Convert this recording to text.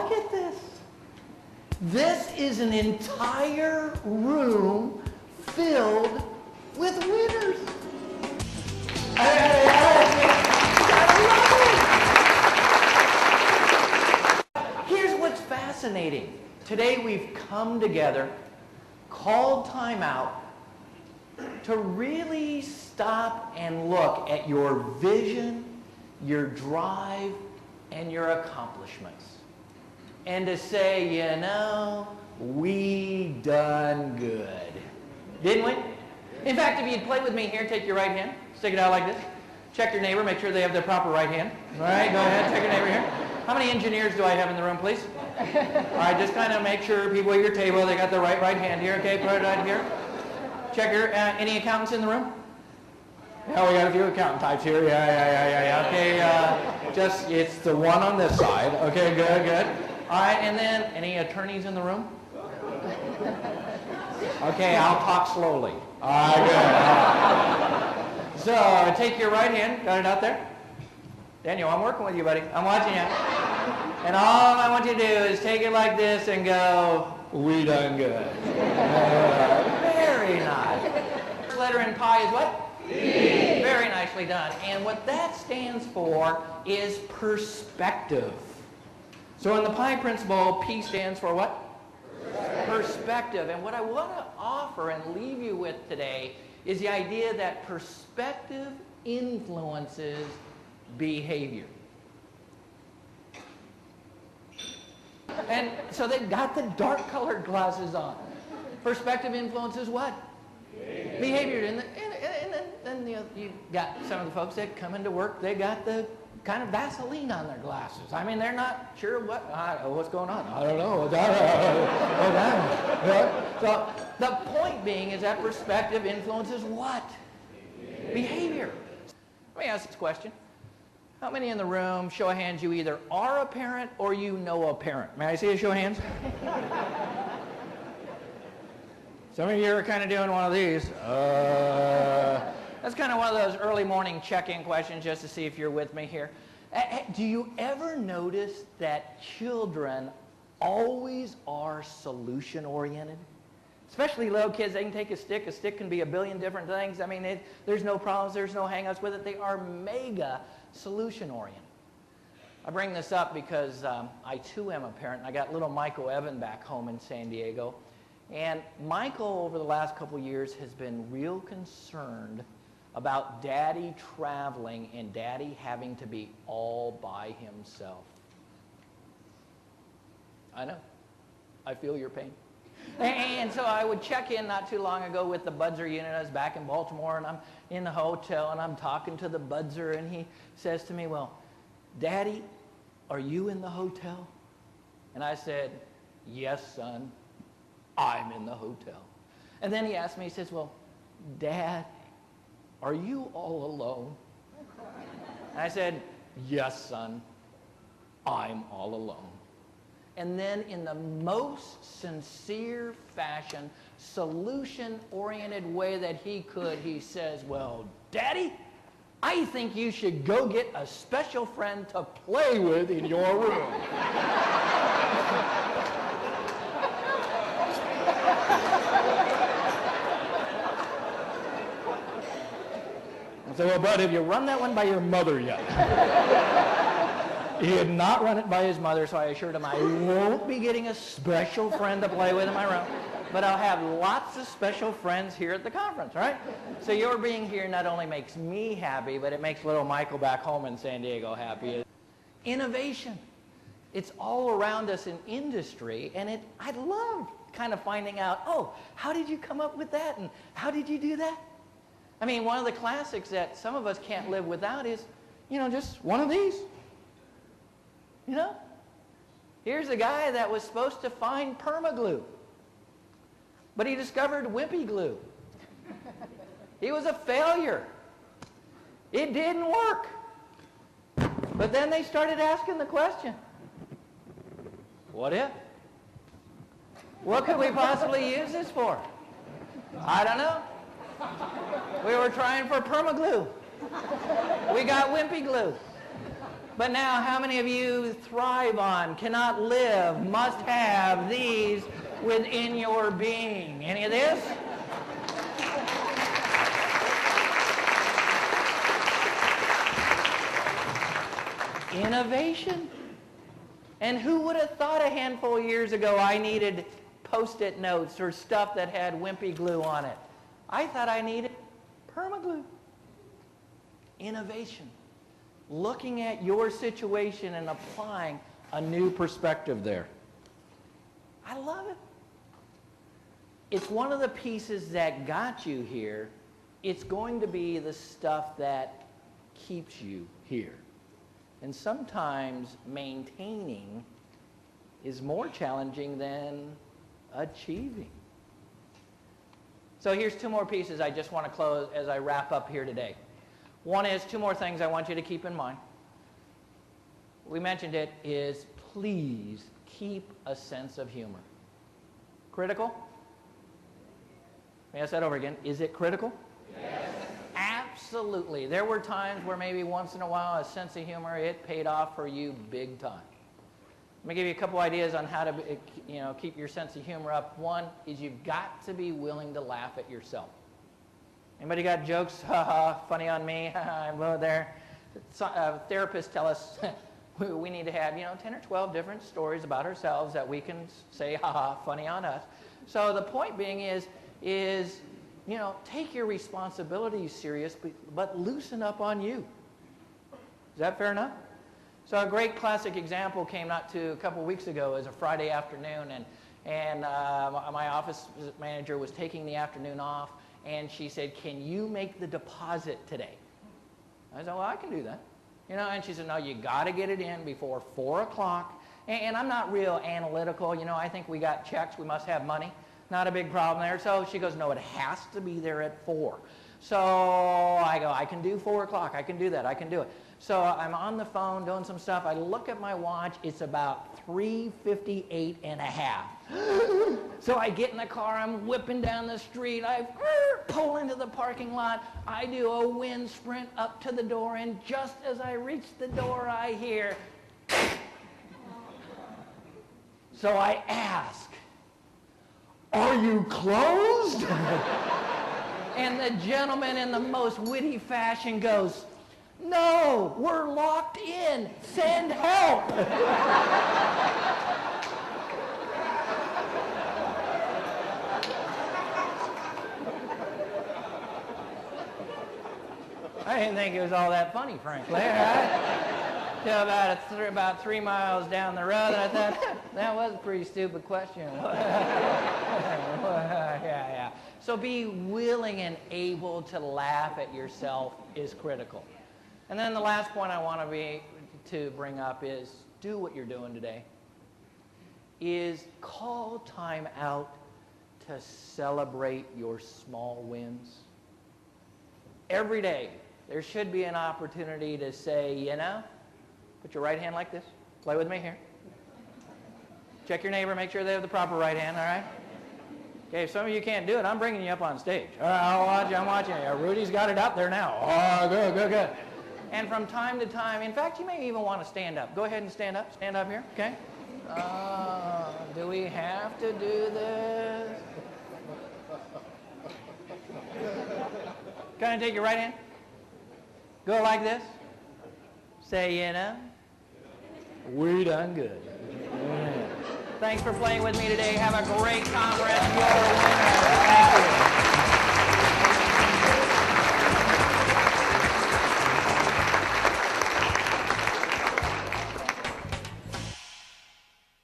Look at this. This is an entire room filled with winners. Here's what's fascinating. Today we've come together, called time out, to really stop and look at your vision, your drive, and your accomplishments. And to say, you know, we done good. Didn't we? In fact, if you'd play with me here, take your right hand, stick it out like this. Check your neighbor, make sure they have their proper right hand. All right, go ahead, check your neighbor here. How many engineers do I have in the room, please? All right, just kind of make sure people at your table, they got the right hand here. Okay, put it right here. Check your, any accountants in the room? Yeah, we got a few accountant types here. Yeah. Okay, just, it's the one on this side. Okay, good. All right, and then, any attorneys in the room? Okay, I'll talk slowly. All right, good. So, take your right hand. Got it out there? Daniel, I'm working with you, buddy. I'm watching you. And all I want you to do is take it like this and go, we done good. Very nice. First letter in pi is what? P. Very nicely done. And what that stands for is perspective. So in the pi principle, P stands for what? Perspective. And what I want to offer and leave you with today is the idea that perspective influences behavior. And so they've got the dark colored glasses on. Perspective influences what? Behavior. And then you got some of the folks that come into work, they got the kind of Vaseline on their glasses. I mean, they're not sure what's going on. I don't know. So the point being is that perspective influences what? Behavior. Let me ask this question. How many in the room, show of hands, you either are a parent or you know a parent? May I see a show of hands? Some of you are kind of doing one of these. That's kind of one of those early morning check-in questions just to see if you're with me here. Do you ever notice that children always are solution-oriented? Especially little kids, they can take a stick. A stick can be a billion different things. I mean, there's no problems, there's no hang-ups with it. They are mega solution-oriented. I bring this up because I too am a parent. I got little Michael Evan back home in San Diego. And Michael, over the last couple years, has been real concerned about Daddy traveling and Daddy having to be all by himself. I know. I feel your pain. And so I would check in not too long ago with the Budzer unit. I was back in Baltimore, and I'm in the hotel, and I'm talking to the Budzer, and he says to me, well, Daddy, are you in the hotel? And I said, yes, son, I'm in the hotel. And then he asked me, he says, well, Dad, are you all alone? And I said, yes, son, I'm all alone. And then in the most sincere fashion, solution-oriented way that he could, he says, well, Daddy, I think you should go get a special friend to play with in your room. I said, well, bud, have you run that one by your mother yet? He had not run it by his mother, so I assured him I won't be getting a special friend to play with in my room, but I'll have lots of special friends here at the conference, right? So your being here not only makes me happy, but it makes little Michael back home in San Diego happy. Innovation. It's all around us in industry, and I love kind of finding out, oh, how did you come up with that, and how did you do that? I mean, one of the classics that some of us can't live without is, just one of these. Here's a guy that was supposed to find permaglue, but he discovered wimpy glue. He was a failure. It didn't work. But then they started asking the question, what if? What could we possibly use this for? I don't know. We were trying for permaglue. We got wimpy glue. But now, how many of you thrive on, cannot live, must have these within your being? Any of this? Innovation. And who would have thought a handful of years ago I needed Post-it notes or stuff that had wimpy glue on it? I thought I needed permaglue. Innovation. Looking at your situation and applying a new perspective there. I love it. It's one of the pieces that got you here. It's going to be the stuff that keeps you here. And sometimes maintaining is more challenging than achieving. So here's two more pieces I just want to close as I wrap up here today. One is two more things I want you to keep in mind. We mentioned it is please keep a sense of humor. Critical? Let me ask that over again. Is it critical? Yes. Absolutely. There were times where maybe once in a while a sense of humor, it paid off for you big time. Let me give you a couple ideas on how to keep your sense of humor up. One is you've got to be willing to laugh at yourself. Anybody got jokes? Ha funny on me. I'm there. Therapists tell us we need to have 10 or 12 different stories about ourselves that we can say funny on us. So the point being is take your responsibilities serious, but loosen up on you. Is that fair enough? So a great classic example came not to a couple weeks ago. It was a Friday afternoon, and my office manager was taking the afternoon off, and she said, "Can you make the deposit today?" I said, "Well, I can do that." And she said, "No, you got to get it in before 4 o'clock. And I'm not real analytical. I think we got checks. We must have money. Not a big problem there. So she goes, "No, it has to be there at 4. So I go, "I can do 4 o'clock. I can do that. I can do it." So I'm on the phone doing some stuff. I look at my watch. It's about 3:58 and a half. So I get in the car. I'm whipping down the street. I pull into the parking lot. I do a wind sprint up to the door. And just as I reach the door, I hear. So I ask, "Are you closed?" And the gentleman in the most witty fashion goes, "No, we're locked in. Send help." I didn't think it was all that funny, frankly. Till about 3 miles down the road, and I thought, that was a pretty stupid question. Yeah. So be willing and able to laugh at yourself is critical. And then the last point I want to bring up is do what you're doing today. Is call time out to celebrate your small wins. Every day, there should be an opportunity to say, put your right hand like this. Play with me here. Check your neighbor, make sure they have the proper right hand, all right? Okay, if some of you can't do it, I'm bringing you up on stage. All right, I'm watching you. Rudy's got it up there now. Oh, good. And from time to time, in fact, you may even want to stand up. Go ahead and stand up. Stand up here, okay? Do we have to do this? Kind of take your right hand. Go like this. Say, we done good. Yeah. Thanks for playing with me today. Have a great conference. You're a winner. Thank you.